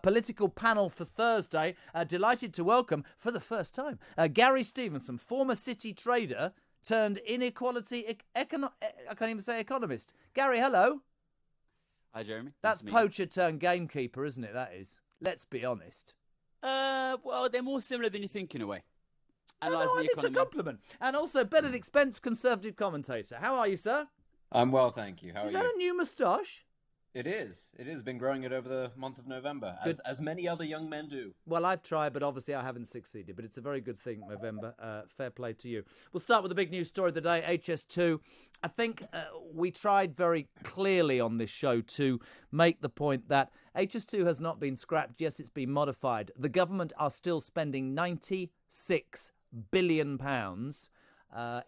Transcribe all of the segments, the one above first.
political panel for Thursday. Delighted to welcome, for the first time, Gary Stevenson, former city trader turned inequality, I can't even say economist. Gary, hello. Hi, Jeremy. That's poacher turned gamekeeper, isn't it? That is. Let's be honest. Well, they're more similar than you think in a way. No, it's a compliment. And also Benedict Spence, Conservative commentator. How are you, sir? I'm well, thank you. How are you? Is that a new moustache? It is. It has been growing it over the month of November, as many other young men do. Well, I've tried, but obviously I haven't succeeded. But it's a very good thing, November. Fair play to you. We'll start with the big news story of the day, HS2. I think we tried very clearly on this show to make the point that HS2 has not been scrapped. Yes, it's been modified. The government are still spending £96 billion.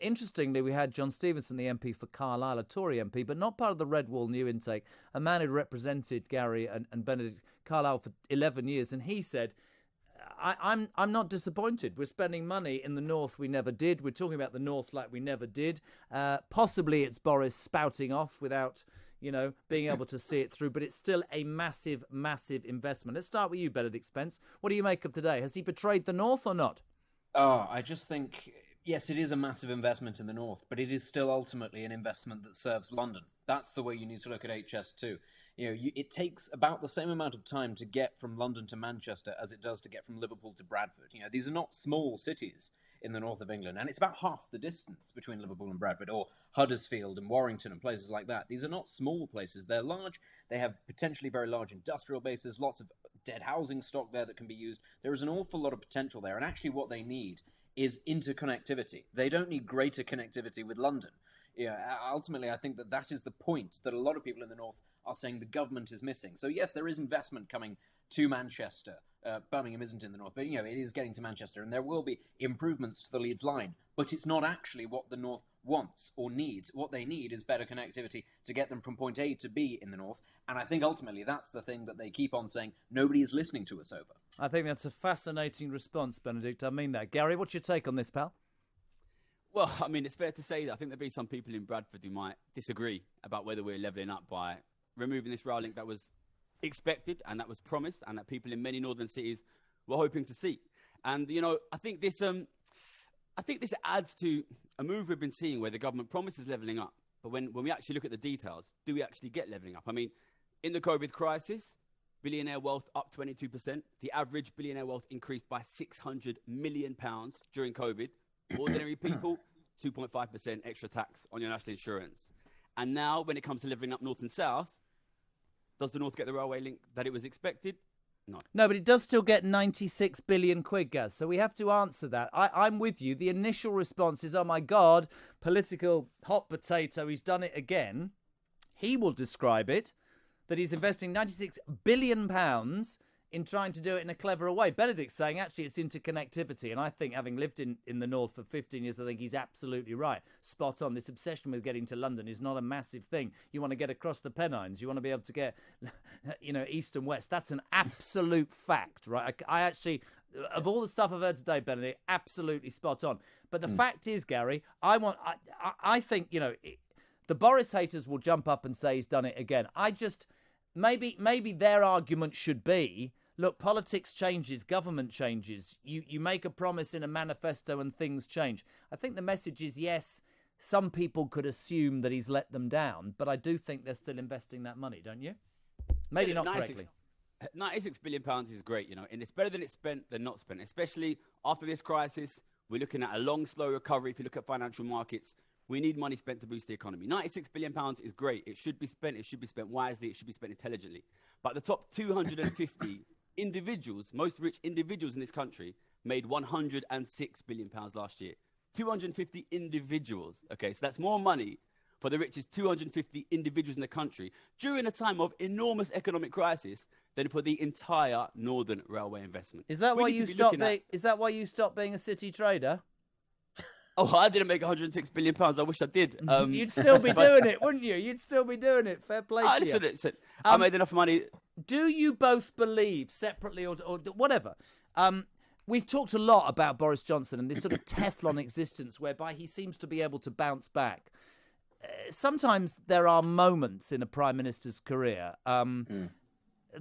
Interestingly, we had John Stevenson, the MP for Carlisle, a Tory MP, but not part of the Red Wall new intake, a man who represented Gary and Benedict Carlisle for 11 years. And he said, I'm not disappointed. We're spending money in the north we never did. We're talking about the north like we never did. Possibly it's Boris spouting off without, being able to see it through. But it's still a massive, massive investment. Let's start with you, Benedict Spence. What do you make of today? Has he betrayed the north or not? I just think, yes, it is a massive investment in the north, but it is still ultimately an investment that serves London. That's the way you need to look at HS2. It takes about the same amount of time to get from London to Manchester as it does to get from Liverpool to Bradford. These are not small cities in the north of England, and it's about half the distance between Liverpool and Bradford, or Huddersfield and Warrington and places like that. These are not small places. They're large. They have potentially very large industrial bases, lots of dead housing stock there that can be used. There is an awful lot of potential there, and actually what they need is interconnectivity. They don't need greater connectivity with London. Ultimately, I think that is the point that a lot of people in the north are saying the government is missing. So yes, there is investment coming to Manchester. Birmingham isn't in the north, but it is getting to Manchester, and there will be improvements to the Leeds line. But it's not actually what the north wants or needs. What they need is better connectivity to get them from point A to B in the north. And I think ultimately that's the thing that they keep on saying nobody is listening to us over. I think that's a fascinating response, Benedict. I mean that. Gary, what's your take on this, pal? Well, I mean, it's fair to say that I think there'll be some people in Bradford who might disagree about whether we're levelling up by removing this rail link that was expected and that was promised and that people in many northern cities were hoping to see. And, I think this adds to a move we've been seeing where the government promises levelling up. But when we actually look at the details, do we actually get levelling up? I mean, in the COVID crisis, billionaire wealth up 22%. The average billionaire wealth increased by £600 million during COVID. Ordinary people, 2.5% extra tax on your national insurance. And now, when it comes to levelling up north and south, does the north get the railway link that it was expected? No, but it does still get 96 billion quid, Gaz. So we have to answer that. I'm with you. The initial response is, oh my God, political hot potato, he's done it again. He will describe it that he's investing £96 billion in trying to do it in a cleverer way. Benedict's saying, actually, it's interconnectivity. And I think, having lived in the north for 15 years, I think he's absolutely right. Spot on. This obsession with getting to London is not a massive thing. You want to get across the Pennines. You want to be able to get, east and west. That's an absolute fact, right? I actually, of all the stuff I've heard today, Benedict, absolutely spot on. But the fact is, Gary, I think, the Boris haters will jump up and say he's done it again. Maybe their argument should be, look, politics changes, government changes. You make a promise in a manifesto and things change. I think the message is, yes, some people could assume that he's let them down, but I do think they're still investing that money, don't you? Maybe not correctly. £96 billion is great, and it's better than it's spent than not spent, especially after this crisis. We're looking at a long, slow recovery. If you look at financial markets, we need money spent to boost the economy. £96 billion is great. It should be spent. It should be spent wisely. It should be spent intelligently. But the top 250 individuals, most rich individuals in this country, made £106 billion last year. 250 individuals. Okay, so that's more money for the richest 250 individuals in the country during a time of enormous economic crisis than for the entire Northern Railway investment. Is that why you stopped being a city trader? Oh, I didn't make £106 billion. I wish I did. You'd still be doing it, wouldn't you? You'd still be doing it. Fair play to you. Listen, I made enough money. Do you both believe, separately or whatever, we've talked a lot about Boris Johnson and this sort of Teflon existence whereby he seems to be able to bounce back. Sometimes there are moments in a Prime Minister's career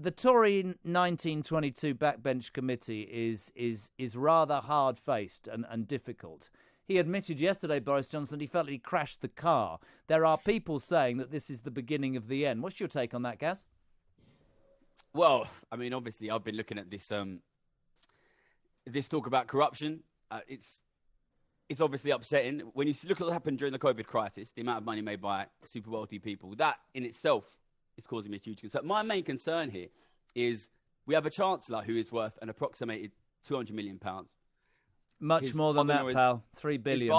the Tory 1922 backbench committee is rather hard-faced and difficult. He admitted yesterday, Boris Johnson, that he felt he crashed the car. There are people saying that this is the beginning of the end. What's your take on that, Gaz? Well, I mean, obviously, I've been looking at this this talk about corruption. It's obviously upsetting. When you look at what happened during the COVID crisis, the amount of money made by super wealthy people, that in itself is causing me a huge concern. My main concern here is we have a chancellor who is worth an approximated £200 million. Much more than that, pal. 3 billion.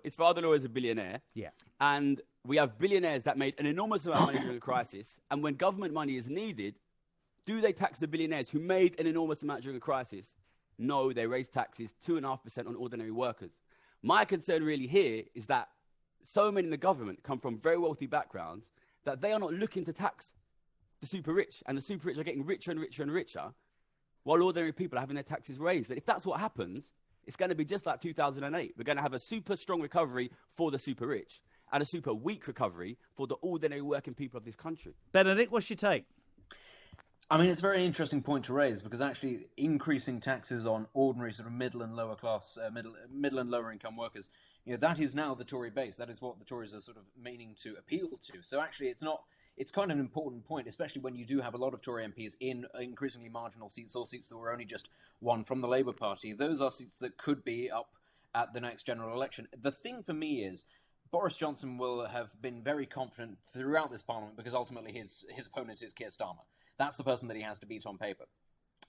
His father-in-law is a billionaire. Yeah. And we have billionaires that made an enormous amount of money during a crisis. And when government money is needed, do they tax the billionaires who made an enormous amount during a crisis? No, they raise taxes 2.5% on ordinary workers. My concern really here is that so many in the government come from very wealthy backgrounds that they are not looking to tax the super rich. And the super rich are getting richer and richer and richer while ordinary people are having their taxes raised. And if that's what happens, it's going to be just like 2008. We're going to have a super strong recovery for the super rich and a super weak recovery for the ordinary working people of this country. Benedict, what's your take? I mean, it's a very interesting point to raise because actually increasing taxes on ordinary sort of middle and lower class, middle and lower income workers, that is now the Tory base. That is what the Tories are sort of meaning to appeal to. So actually, it's kind of an important point, especially when you do have a lot of Tory MPs in increasingly marginal seats or seats that were only just won from the Labour Party. Those are seats that could be up at the next general election. The thing for me is Boris Johnson will have been very confident throughout this parliament because ultimately his opponent is Keir Starmer. That's the person that he has to beat on paper.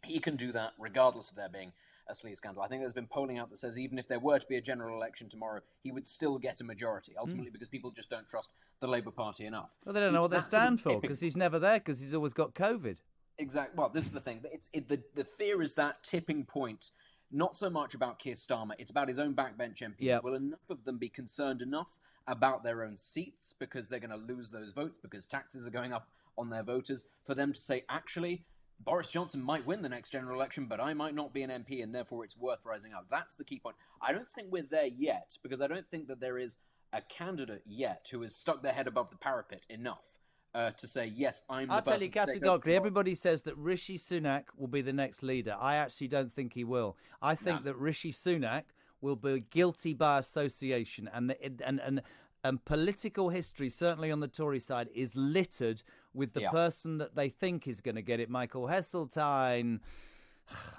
He can do that regardless of there being a sleaze scandal. I think there's been polling out that says even if there were to be a general election tomorrow, he would still get a majority, ultimately because people just don't trust the Labour Party enough. Well, they don't know what they stand for because he's never there because he's always got COVID. Exactly. Well, this is the thing. The fear is that tipping point, not so much about Keir Starmer, it's about his own backbench MPs. Yep. Will enough of them be concerned enough about their own seats because they're going to lose those votes because taxes are going up on their voters for them to say, actually, Boris Johnson might win the next general election, but I might not be an MP, and therefore it's worth rising up. That's the key point. I don't think we're there yet, because I don't think that there is a candidate yet who has stuck their head above the parapet enough to say, yes, I'm the person. I'll tell you categorically, everybody says that Rishi Sunak will be the next leader. I actually don't think he will. I think that Rishi Sunak will be guilty by association, and political history, certainly on the Tory side, is littered with the person that they think is going to get it. Michael Heseltine,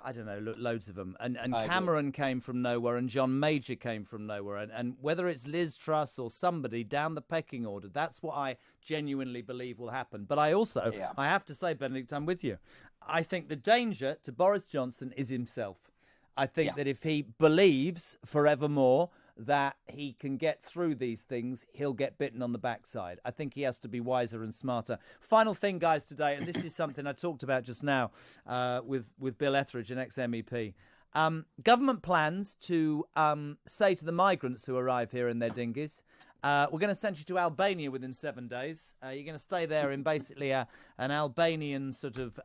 I don't know, loads of them. And Cameron came from nowhere, and John Major came from nowhere. And whether it's Liz Truss or somebody down the pecking order, that's what I genuinely believe will happen. But I also, I have to say, Benedict, I'm with you. I think the danger to Boris Johnson is himself. I think that if he believes forevermore that he can get through these things, he'll get bitten on the backside. I think he has to be wiser and smarter. Final thing, guys, today, and this is something I talked about just now with Bill Etheridge, an ex-MEP. Government plans to say to the migrants who arrive here in their dinghies, we're going to send you to Albania within 7 days. You're going to stay there in basically an Albanian sort of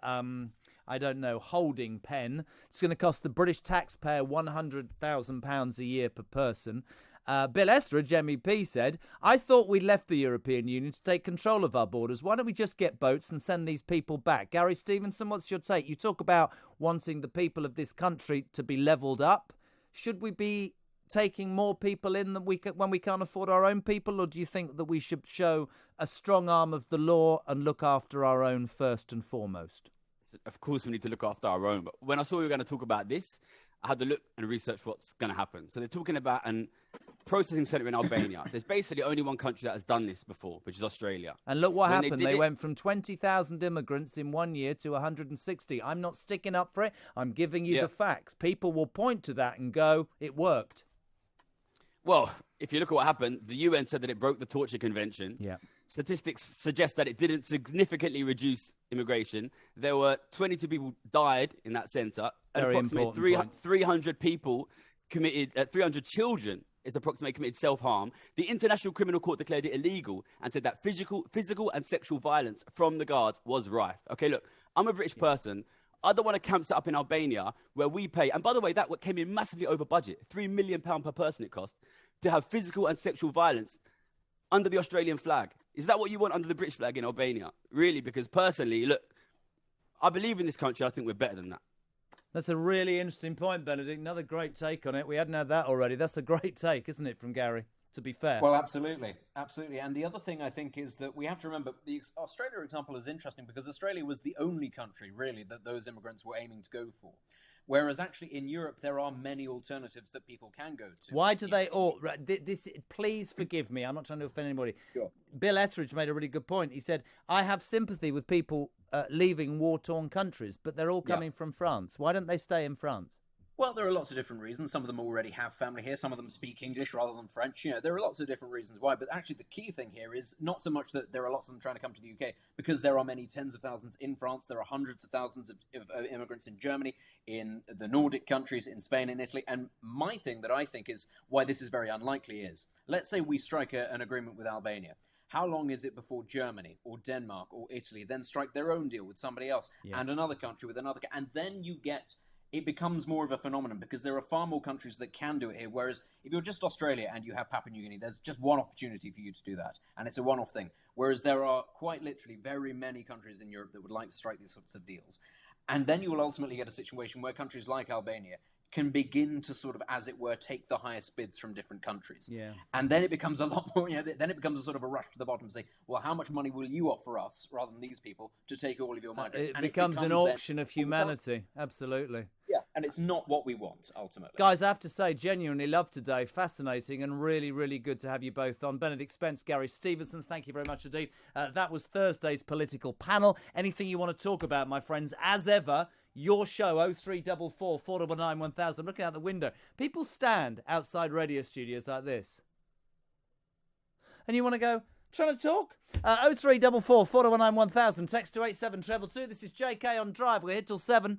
holding pen. It's going to cost the British taxpayer £100,000 a year per person. Bill Etheridge, MEP, said, I thought we'd left the European Union to take control of our borders. Why don't we just get boats and send these people back? Gary Stevenson, what's your take? You talk about wanting the people of this country to be levelled up. Should we be taking more people in than when we can't afford our own people, or do you think that we should show a strong arm of the law and look after our own first and foremost? Of course, we need to look after our own. But when I saw we were going to talk about this, I had to look and research what's going to happen. So they're talking about an processing centre in Albania. There's basically only one country that has done this before, which is Australia. And look what happened. They went from 20,000 immigrants in 1 year to 160. I'm not sticking up for it. I'm giving you the facts. People will point to that and go, it worked. Well, if you look at what happened, the UN said that it broke the Torture Convention. Yeah. Statistics suggest that it didn't significantly reduce immigration. There were 22 people died in that centre. And approximately 300 people committed, 300 children is approximately committed self-harm. The International Criminal Court declared it illegal and said that physical and sexual violence from the guards was rife. Okay, look, I'm a British person. I don't want to camp set up in Albania where we pay, and by the way, that came in massively over budget, £3 million per person it cost, to have physical and sexual violence under the Australian flag. Is that what you want under the British flag in Albania? Really? Because personally, look, I believe in this country. I think we're better than that. That's a really interesting point, Benedict. Another great take on it. We hadn't had that already. That's a great take, isn't it, from Gary, to be fair? Well, absolutely. Absolutely. And the other thing I think is that we have to remember the Australia example is interesting because Australia was the only country, really, that those immigrants were aiming to go for. Whereas actually in Europe, there are many alternatives that people can go to. Why do they all... Please forgive me. I'm not trying to offend anybody. Sure. Bill Etheridge made a really good point. He said, I have sympathy with people leaving war-torn countries, but they're all coming from France. Why don't they stay in France? Well, there are lots of different reasons. Some of them already have family here. Some of them speak English rather than French. You know, there are lots of different reasons why. But actually, the key thing here is not so much that there are lots of them trying to come to the UK, because there are many tens of thousands in France. There are hundreds of thousands of immigrants in Germany, in the Nordic countries, in Spain and Italy. And my thing that I think is why this is very unlikely is, let's say we strike an agreement with Albania. How long is it before Germany or Denmark or Italy then strike their own deal with somebody else and another country with another? And then you get... it becomes more of a phenomenon because there are far more countries that can do it here. Whereas if you're just Australia and you have Papua New Guinea, there's just one opportunity for you to do that. And it's a one-off thing. Whereas there are quite literally very many countries in Europe that would like to strike these sorts of deals. And then you will ultimately get a situation where countries like Albania can begin to sort of, as it were, take the highest bids from different countries. Yeah. And then it becomes a lot more, then it becomes a sort of a rush to the bottom and say, well, how much money will you offer us, rather than these people, to take all of your migrants? It becomes an auction of humanity. Absolutely. Yeah, and it's not what we want, ultimately. Guys, I have to say, genuinely loved today. Fascinating and really, really good to have you both on. Benedict Spence, Gary Stevenson, thank you very much indeed. That was Thursday's political panel. Anything you want to talk about, my friends, as ever, your show, 0344 419 1000. I'm looking out the window. People stand outside radio studios like this. And you want to go, trying to talk? 0344 419 1000. Text to 87222. This is JK on Drive. We're here till 7.